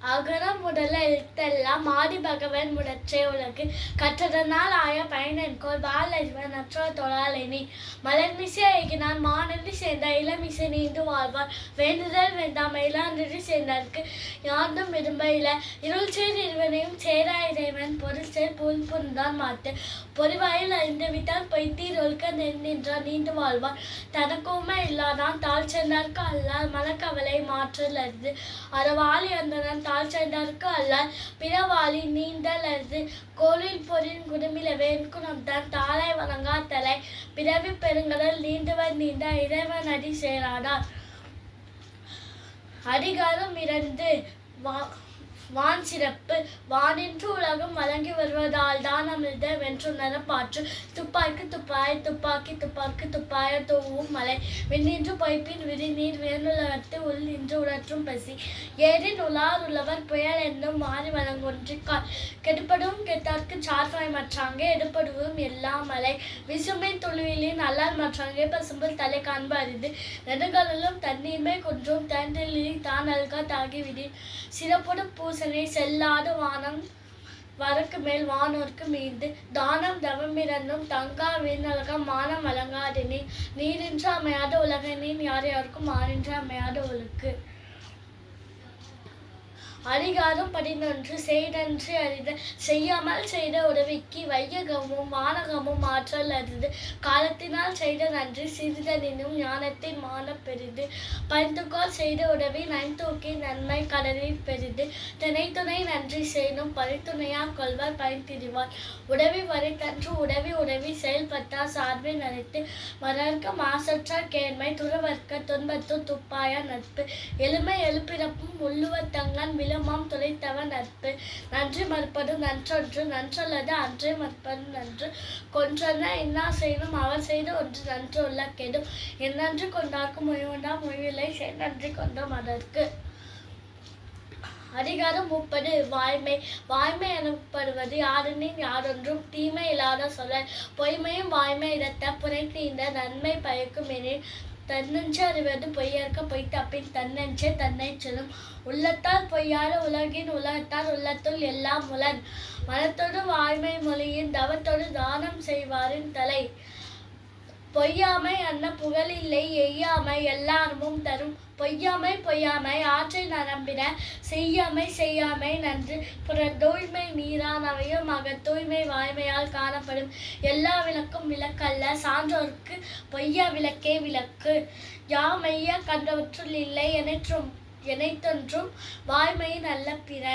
அகர முதல எழுத்தெல்லாம் ஆதி பகவன் முடற்றே உலகு கற்றதனால் ஆய பயனென்கோள் வாழறிவன் நற்ற தொழாலெனி மலர்மிசை ஏகினான் மானன்றி சேர்ந்த இளமிசை நீண்டு வாழ்வார் வேண்டுதல் வேண்டாம் இளான்றி சேர்ந்தார்க்கு யாண்டும் விரும்ப இல இருள் சேர் இருவனையும் சேரா இறைவன் பொருள் சேர் புல் புரிந்தான் மாட்டு பொறிவாயில் அறிந்து விட்டால் பொய்த்தீர் ஒழுக்க நின்றான் நீண்டு வாழ்வார் தனக்குமே இல்லாதான் தாழ் சென்றார்க்கு அல்லால் மனக்கவலை மாற்றல் அருது அறவாளி அந்தனன் தாழ் சென்றார்க்கு அல்லால் பிறவாளி நீண்டல் அருது கோளில் பொறின் குடுமில வேண்குணம் தான் தாளை வணங்கா தலை பிறவி பெருங்கடல் நீண்டுவன் நீண்ட இறைவன் அடி சேரானார். அதிகாரம் 2 வான் சிறப்பு. வானின்று உலகம் வழங்கி வருவதால் தான் அமிழ்த வென்று நரப்பாற்று துப்பாய்க்கு துப்பாய் துப்பாக்கி துப்பாக்கு துப்பாய தூவும் மலை விண்ணின்று பொய்ப்பின் விரி நீர் வேணுலகத்து உள் நின்று உணற்றும் பசி ஏறின் உலார் உள்ளவர் புயல் என்னும் மாறி வழங்கொன்றிக்கால் கெடுப்படும் கெட்டார்க்கு சார்பாய் மற்றாங்கே எடுப்படுவும் எல்லா மலை விசுமை துளிவிலின் அல்லால் மற்றாங்கே பசும்புல் தலை காண்பு அரிது நெடுகடலும் தண்ணீர்மை குன்றும் தண்டிலி தான் அல்கா தாகி விடி சிறப்படும் பூசனை செல்லாது வானம் வரக்கு மேல் வானோர்க்கு மீது தானம் தவமிரண்டும் தங்கா வீணலகம் மானம் வழங்காதெனி நீரின்று அமையாத உலகனின் யார் யாருக்கும் மாறின்று அமையாத ஒழுக்கு. அதிகாரம் 11 செய்தன்று அறித. செய்யாமல் செய்த உதவிக்கு வையகமும் வானகமும் ஆற்றல் அரிது காலத்தினால் செய்த நன்றி சிறிதனினும் ஞானத்தின் மான பெரிது பரிந்துகோள் செய்த உதவி நன்தூக்கி நன்மை கடலில் பெரிது திணைத்துணை நன்றி செய்யணும் பரித்துணையா கொள்வார் பயன்திரிவார் உதவி வரைத்தன்று உதவி செயல்பட்டார் சார்பை நரைத்து மறக்க மாசற்றார் கேண்மை துறவர்க்க துன்பத்து துப்பாய நட்பு எளிமை எழுப்பிறப்பும் உள்ளுவத்தங்கன் விலமாம் துளைத்தவன் நட்பு நன்றி மறுப்பது நன்றொன்று நன்றல்லது அன்றே மறுப்பது நன்று கொன்றன இன்னா செய்யணும் அவர் செய்து ஒன்று நன்று உள்ள கெடும் என் நன்றி கொண்டார்க்கு மொழிவண்டா மொழிவில்லை செய் நன்றி கொண்டோம் அதற்கு. அதிகாரம் 30 வாய்மை. வாய்மை எனப்படுவது யாரெனின் யாரொன்றும் தீமை இல்லாத சொல்ல பொய்மையும் வாய்மை இடத்த புரை தீண்ட நன்மை பயக்கும் எனில் தன்னெஞ்சு அறிவது பொய்யற்க பொய் தப்பின் தன்னெஞ்சே தன்னை செல்லும் உள்ளத்தால் பொய்யாத உலகின் உலகத்தால் உள்ளத்துள் எல்லாம் உலன் மனத்தோடு வாய்மை மொழியின் தவத்தோடு தானம் செய்வாரின் தலை பொய்யாமை அன்ன புகழில்லை எய்யாமை எல்லாருமும் தரும் பொய்யாமை ஆற்றை நரம்பின செய்யாமை நன்று புற தூய்மை நீரான் அவையும் தூய்மை வாய்மையால் காணப்படும் எல்லா விளக்கும் விளக்கல்ல சான்றோர்க்கு பொய்யா விளக்கே விளக்கு யாமைய கண்டவற்றுள் இல்லை எனைத்தொன்றும் வாய்மையின் அல்ல பிற.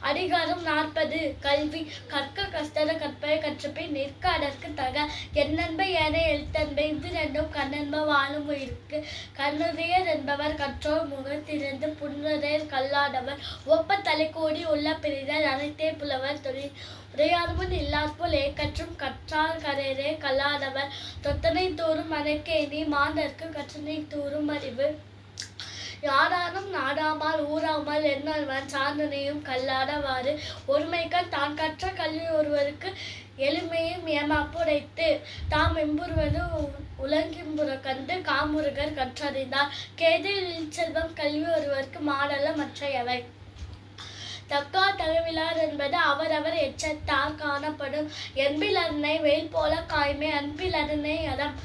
அதிகாரம் 40 கல்வி. கற்க கஸ்தர கற்பை கற்றபின் நிற்க அதற்கு தக எண்ணன்பை ஏனை எழுத்தன்பை இவ்விரண்டும் கண்ணன்ப வாழும் உயிருக்கு கண்ணுரையர் என்பவர் கற்றோர் முகத்திருந்து புன்னுரையர் கல்லாதவர் ஒப்ப தலைக்கோடி உள்ள பிரிதல் அனைத்தே புலவர் தொழில் உரையாறுமுன் இல்லாற்போல் ஏக்கற்றும் கற்றார் கரையரே கல்லாதவர் தொத்தனை தூறும் அனைக்கேணி மாந்தர்க்கு கற்றனை தூறும் அறிவு யாரானும் நாடாமல் ஊறாமல் என்னல்வன் சார்ந்தனையும் கல்லாதவாறு ஒருமைக்கண் தான் கற்ற கல்வி ஒருவருக்கு எளிமையும் ஏமாப்புடைத்து தாம் எம்புருவது உலகிம்புற கண்டு காமுருகர் கற்றறிந்தார் கேதில் செல்வம் கல்வி ஒருவருக்கு மாடல்ல மற்றையவை தக்கா தகவிலார் என்பது அவரவர் எச்சத்தால் காணப்படும் என்பில் அன்னை வெயில் போல காய்மை அன்பில் அருணை அறம்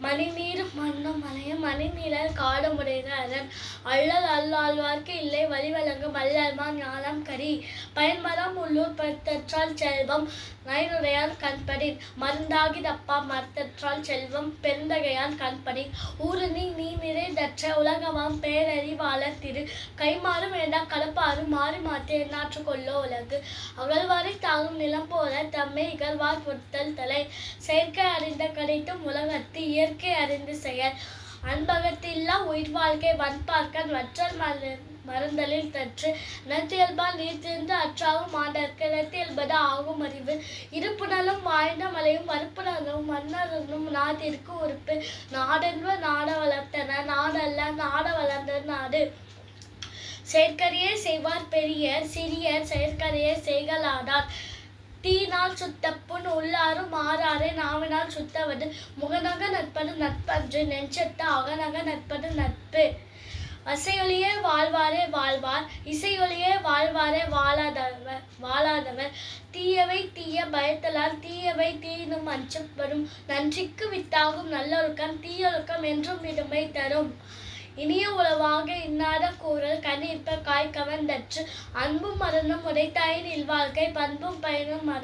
மணிநீர் மண்ணும் மலையும் மணிநீரல் காடுமுடையது அதன் அள்ளல் அல்லாழ்வார்க்கு இல்லை வழிவழங்கும் அல்லல்மா ஞானம் கரி பயன்மரம் உள்ளூர் பருத்தற்றால் செல்வம் நயனுடையான் கண்படின் மருந்தாகி தப்பா மறுத்தற்றால் செல்வம் பெருந்தகையான் கண்படின் ஊரணி நீ நிறைதற்ற உலகமாம் பேரறிவாளர் திரு கைமாறு வேண்டா கலப்பாறு மாறி மாற்றி எண்ணாற்று கொள்ளோ உலகு அகழ்வாரை தாகும் நிலம் போல தம்மை இகழ்வார் பொறுத்தல் தலை செயற்கை அறிந்த கடைத்தும் உலகத்து இயற்கை அறிந்து செயல் அன்பகத்தில்லா உயிர் வாழ்க்கை வன்பார்க்கன் வற்றல் மருந்தலில் தற்று நிலத்தியல்பால் நீர் திரிந்து அற்றாகும் மாண்டற்கு நிலத்தியல்பது ஆகும் அறிவு இருப்புணலும் வாய்ந்த மலையும் மறுப்புணலும் மன்னரும் நாட்டிற்கு உறுப்பு நாடென்ப நாட வளர்த்தன நாடல்ல நாட வளர்ந்த நாடு செயற்கரியே செய்வார் பெரியர் சிறியர் செயற்கரியே செய்கலாதார் தீனால் சுத்த புண் உள்ளாரும் மாறாரே நாவினால் சுத்தவது முகநக நட்பது நட்பன்று நெஞ்சத்த அகநக நட்பது நட்பு. அசையொலியே வாழ்வாரே வாழ்வார், இசையொலியே வாழ்வாரே வாழாதவர். தீயவை தீய பயத்தலால் தீயவை தீயினும் அஞ்சப்படும். நன்றிக்கு வித்தாகும் நல்லொழுக்கம் தீயொழுக்கம் என்றும் விடுமை தரும். இனிய உளவாக இன்னாத கூறல் கனிற்ப காய் கவர்ந்தற்று. அன்பும் மரணம் உடைத்தாயின் இல்வாழ்க்கை பண்பும் பயனும்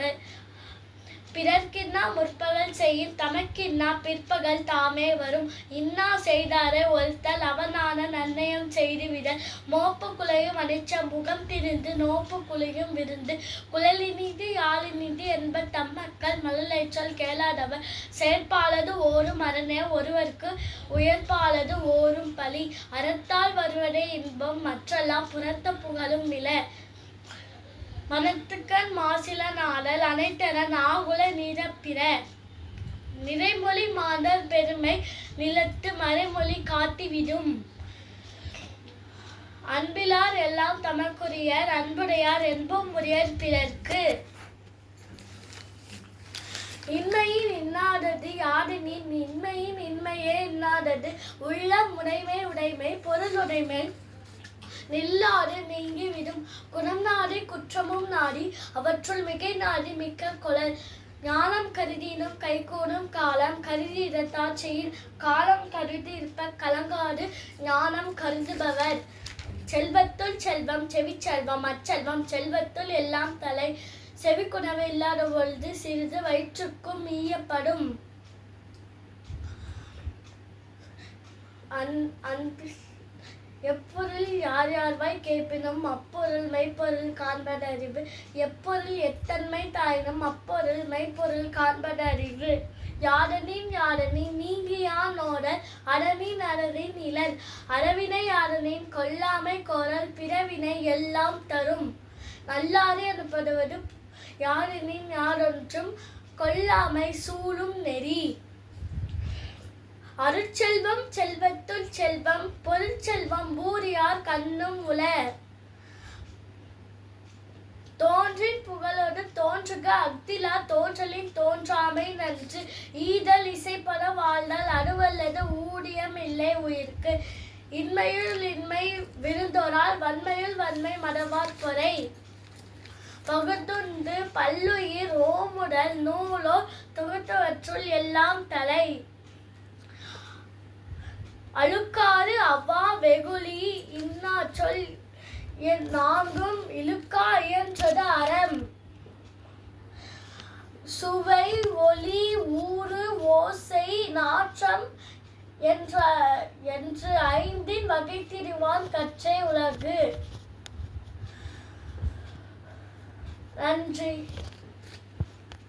பிறர்க்கின்னா முற்பகல் செய்யும் தமக்கின்னா பிற்பகல் தாமே வரும். இன்னா செய்தாரை ஒருத்தல் அவனான நன்னயம் செய்துவிடல். மோப்பு குலையும் அனிச்ச முகம் திரிந்து நோப்பு குலையும் விருந்து. குழலினிது யாழினிது என்ப தம்மக்கள் மழலைச்சொல் கேளாதவர். செயற்பாலது ஓரும் அரணே ஒருவர்க்கு உயர்பாலது ஓரும் பழி. அறத்தால் வருவதே இன்பம் மற்றெல்லாம் புறத்த புகழும் நில. மனத்துக்கண் மாசில நாடல் அனைத்தர நாகுல நிரப்பிற. நிறைமொழி மாந்தர் பெருமை நிலத்து மறைமொழி காட்டிவிடும். அன்பிலார் எல்லாம் தமக்குரியர் அன்புடையார் என்பும் உரியர் பிறர்க்கு. இன்மையின் இன்னாதது யாதெனின் இன்மையின் இன்மையே இன்னாதது. உள்ளம் உடைமை பொருளுடைமை நில்லாது நீங்கி விடும். குணம் நாடி குற்றமும் நாடி அவற்றுள் மிகை நாடி மிக்க கொளல். ஞானம் கருதினும் கைகூடும் காலம் கருதி இடத்தார் செய்யின். காலம் கருதி இருப்ப கலங்காது ஞானம் கருதுபவர். செல்வத்துள் செல்வம் செவிச்செல்வம் அச்செல்வம் செல்வத்துள் எல்லாம் தலை. செவிக்குணவு இல்லாத பொழுது சிறிது வயிற்றுக்கும் ஈயப்படும். எப்பொருள் யார் யார்வாய் கேட்பினும் அப்பொருள் மெய்ப்பொருள் காண்பது அறிவு. எப்பொருள் எத்தன்மை தாயினும் அப்பொருள் மெய்ப்பொருள் காண்பது அறிவு. யாதனின் நீங்கியான் ஓடல் அறனின் அறனின் இலன். அறவினை யாதனின் கொல்லாமை கோரல் பிறவினை எல்லாம் தரும். நல்லாறு எனப்படுவது யாதெனின் யாதொன்றும் கொல்லாமை சூழும் நெறி. அருட்செல்வம் செல்வத்துள் செல்வம் பொருட்செல்வம் ஊரியார் கண்ணும் உள. தோன்றின் புகழோடு தோன்றுக அஃதிலா தோன்றலின் தோன்றாமை நன்று. ஈதல் இசைப்பட வாழ்தல் அருவல்லது ஊதியம் இல்லை உயிர்க்கு. இன்மையுள் இன்மை விருந்தோரால் வன்மையுள் வன்மை மறவார் பொறை. பகுத்துண்டு பல்லுயிர் ஓமுடல் நூலோர் தொகுத்தவற்றுள் எல்லாம் தலை. அழுக்காறு அவ்வா வெகுளி இன்னாச்சொல் நான்கும் இழுக்கா இயன்றது அறம். சுவை ஒளி ஊறு ஓசை நாற்றம் என்று ஐந்தின் வகைத்திடுவான் கற்றே உலகு. நன்றி.